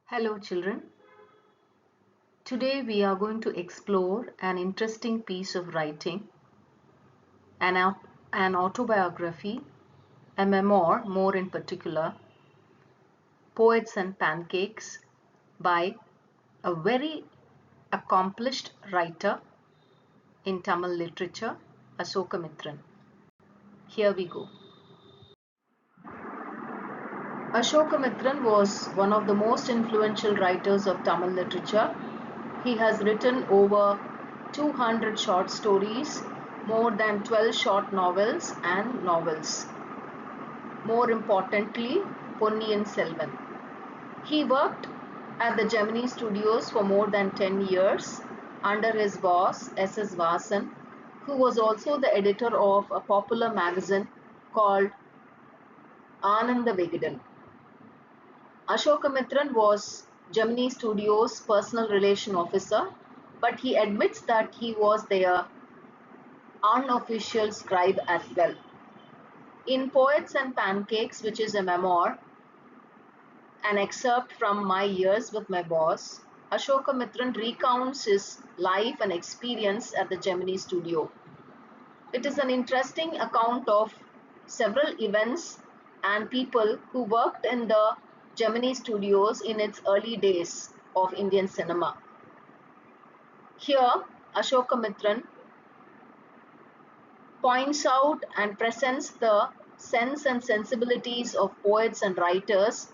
Hello children. Today we are going to explore an interesting piece of writing, an autobiography, a memoir more in particular, Poets and Pancakes by a very accomplished writer in Tamil literature, Ashokamitran. Here we go. Ashokamitran was one of the most influential writers of Tamil literature. He has written over 200 short stories, more than 12 short novels and novels. More importantly, Ponniyin Selvan. He worked at the Gemini Studios for more than 10 years under his boss S.S. Vasan, who was also the editor of a popular magazine called Ananda Vegidan. Ashokamitran was Gemini Studios' personal relation officer, but he admits that he was their unofficial scribe as well. In Poets and Pancakes, which is a memoir, an excerpt from My Years with My Boss, Ashokamitran recounts his life and experience at the Gemini Studio. It is an interesting account of several events and people who worked in the Gemini Studios in its early days of Indian cinema. Here, Ashokamitran points out and presents the sense and sensibilities of poets and writers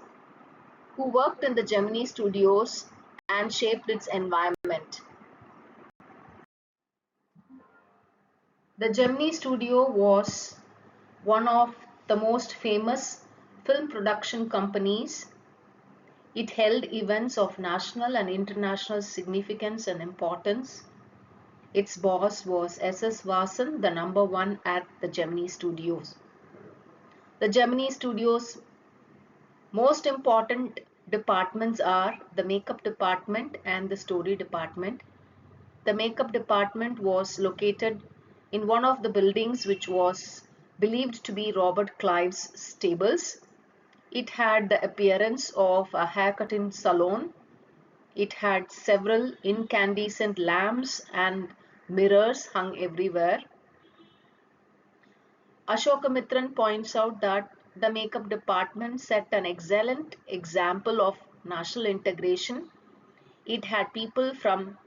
who worked in the Gemini Studios and shaped its environment. The Gemini Studio was one of the most famous film production companies. It held events of national and international significance and importance. Its boss was S.S. Vasan, the number one at the Gemini Studios. The Gemini Studios' most important departments are the makeup department and the story department. The makeup department was located in one of the buildings which was believed to be Robert Clive's stables. It had the appearance of a haircutting salon. It had several incandescent lamps and mirrors hung everywhere. Ashokamitran points out that the makeup department set an excellent example of national integration. It had people from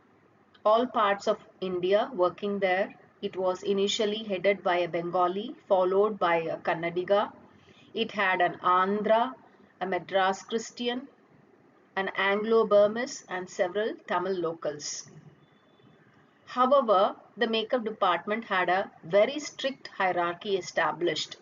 all parts of India working there. It was initially headed by a Bengali, followed by a Kannadiga. It had an Andhra, a Madras Christian, an Anglo-Burmese, and several Tamil locals. However, the makeup department had a very strict hierarchy established.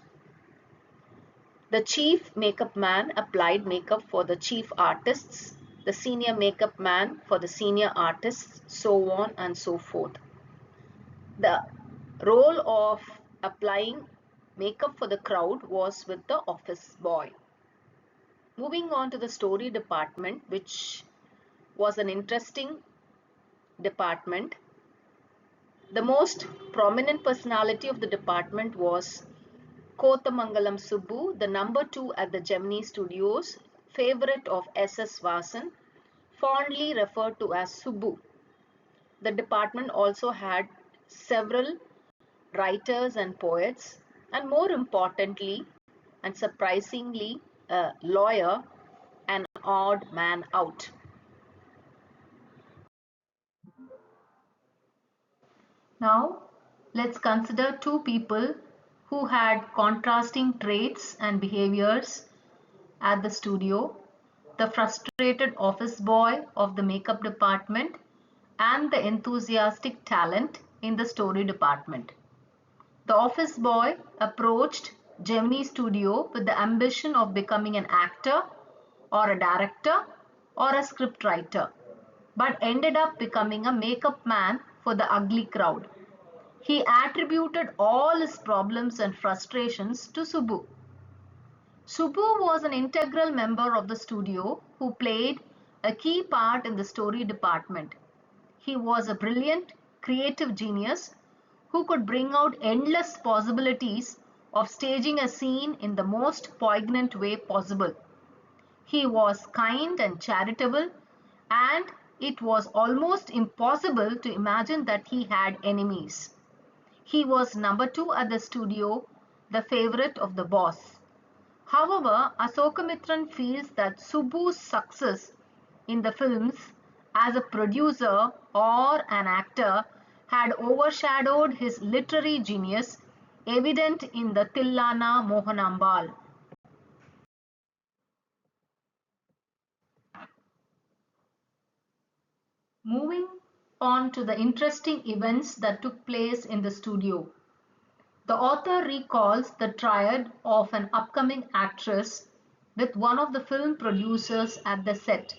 The chief makeup man applied makeup for the chief artists, the senior makeup man for the senior artists, so on and so forth. The role of applying makeup for the crowd was with the office boy. Moving on to the story department, which was an interesting department. The most prominent personality of the department was Kothamangalam Subu, the number 2 at the Gemini Studios, favorite of S.S. Vasan, fondly referred to as Subu. The department also had several writers and poets, and more importantly and surprisingly, a lawyer, an odd man out. Now, let's consider two people who had contrasting traits and behaviors at the studio: the frustrated office boy of the makeup department and the enthusiastic talent in the story department. The office boy approached Gemini Studio with the ambition of becoming an actor or a director or a scriptwriter, but ended up becoming a makeup man for the ugly crowd. He attributed all his problems and frustrations to Subu. Subu was an integral member of the studio who played a key part in the story department. He was a brilliant, creative genius who could bring out endless possibilities of staging a scene in the most poignant way possible. He was kind and charitable, and it was almost impossible to imagine that he had enemies. He was number two at the studio, the favorite of the boss. However, Asokamitran feels that Subu's success in the films as a producer or an actor had overshadowed his literary genius, evident in the Tillana Mohanambal. Moving on to the interesting events that took place in the studio. The author recalls the triad of an upcoming actress with one of the film producers at the set.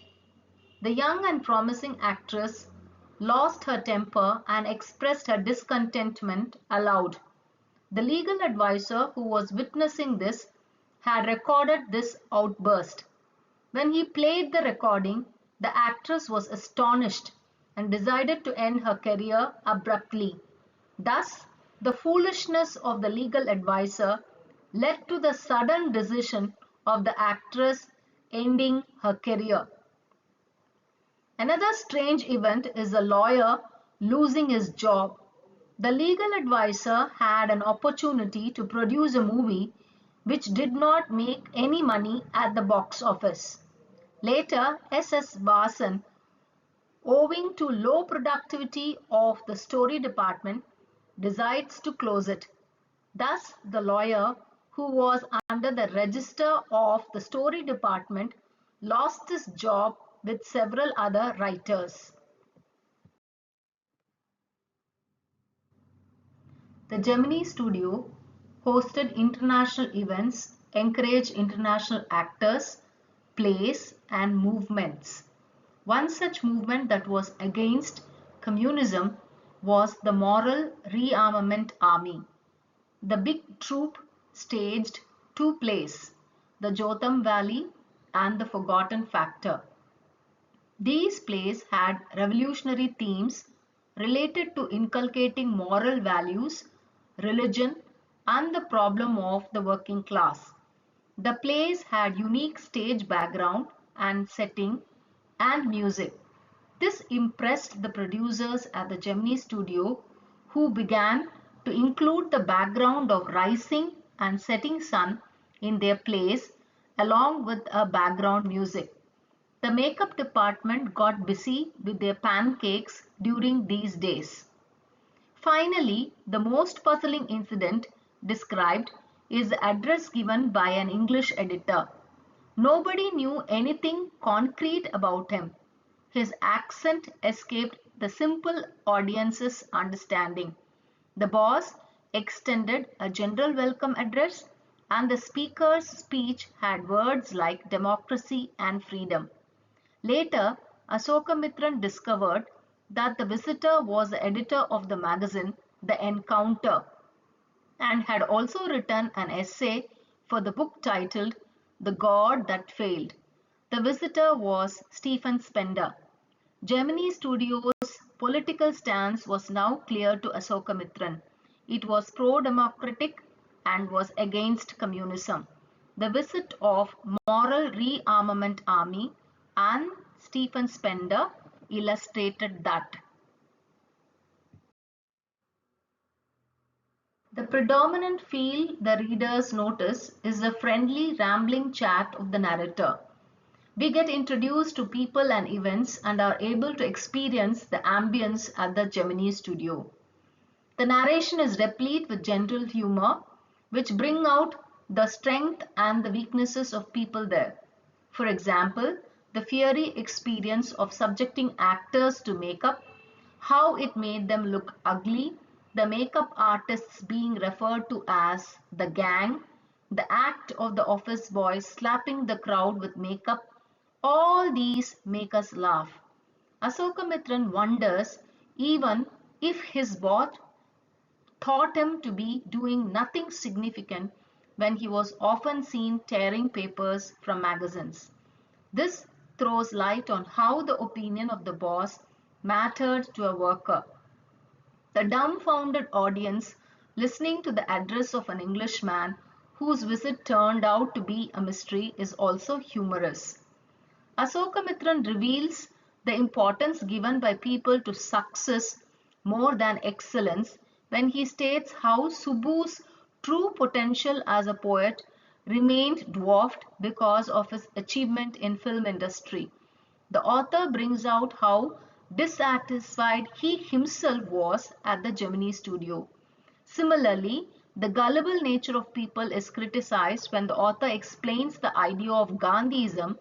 The young and promising actress lost her temper and expressed her discontentment aloud. The legal advisor who was witnessing this had recorded this outburst. When he played the recording, the actress was astonished and decided to end her career abruptly. Thus, the foolishness of the legal advisor led to the sudden decision of the actress ending her career. Another strange event is a lawyer losing his job. The legal advisor had an opportunity to produce a movie which did not make any money at the box office. Later, S.S. Basan, owing to low productivity of the story department, decides to close it. Thus, the lawyer, who was under the register of the story department, lost his job with several other writers. The Gemini studio hosted international events, encouraged international actors, plays, and movements. One such movement that was against communism was the Moral Rearmament Army. The big troupe staged two plays, The Jotham Valley and The Forgotten Factor. These plays had revolutionary themes related to inculcating moral values, religion, and the problem of the working class. The plays had unique stage background and setting and music. This impressed the producers at the Gemini studio, who began to include the background of rising and setting sun in their plays along with a background music. The makeup department got busy with their pancakes during these days. Finally, the most puzzling incident described is the address given by an English editor. Nobody knew anything concrete about him. His accent escaped the simple audience's understanding. The boss extended a general welcome address, and the speaker's speech had words like democracy and freedom. Later, Asokamitran discovered that the visitor was the editor of the magazine The Encounter and had also written an essay for the book titled The God That Failed. The visitor was Stephen Spender. Gemini Studios' political stance was now clear to Asokamitran. It was pro-democratic and was against communism. The visit of Moral Rearmament Army and Stephen Spender illustrated that. The predominant feel the readers notice is the friendly, rambling chat of the narrator. We get introduced to people and events and are able to experience the ambience at the Gemini studio. The narration is replete with gentle humor, which bring out the strength and the weaknesses of people there. For example, the fiery experience of subjecting actors to makeup, how it made them look ugly, the makeup artists being referred to as the gang, the act of the office boys slapping the crowd with makeup, all these make us laugh. Asokamitran wonders even if his boss thought him to be doing nothing significant when he was often seen tearing papers from magazines. This throws light on how the opinion of the boss mattered to a worker. The dumbfounded audience listening to the address of an Englishman whose visit turned out to be a mystery, is also humorous. Asokamitran reveals the importance given by people to success more than excellence when he states how Subu's true potential as a poet remained dwarfed because of his achievement in film industry. The author brings out how dissatisfied he himself was at the Gemini studio. Similarly, the gullible nature of people is criticized when the author explains the idea of Gandhism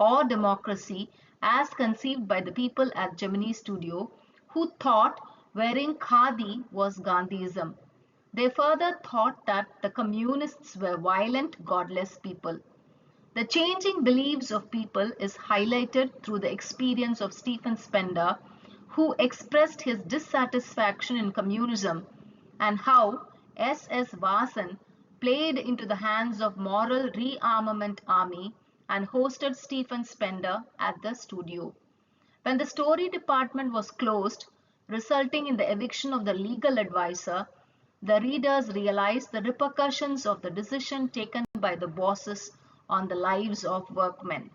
or democracy as conceived by the people at Gemini Studio who thought wearing khadi was Gandhism. They further thought that the communists were violent, godless people. The changing beliefs of people is highlighted through the experience of Stephen Spender, who expressed his dissatisfaction in communism, and how S.S. Vasan played into the hands of moral rearmament army and hosted Stephen Spender at the studio. When the story department was closed, resulting in the eviction of the legal advisor, the readers realized the repercussions of the decision taken by the bosses on the lives of workmen.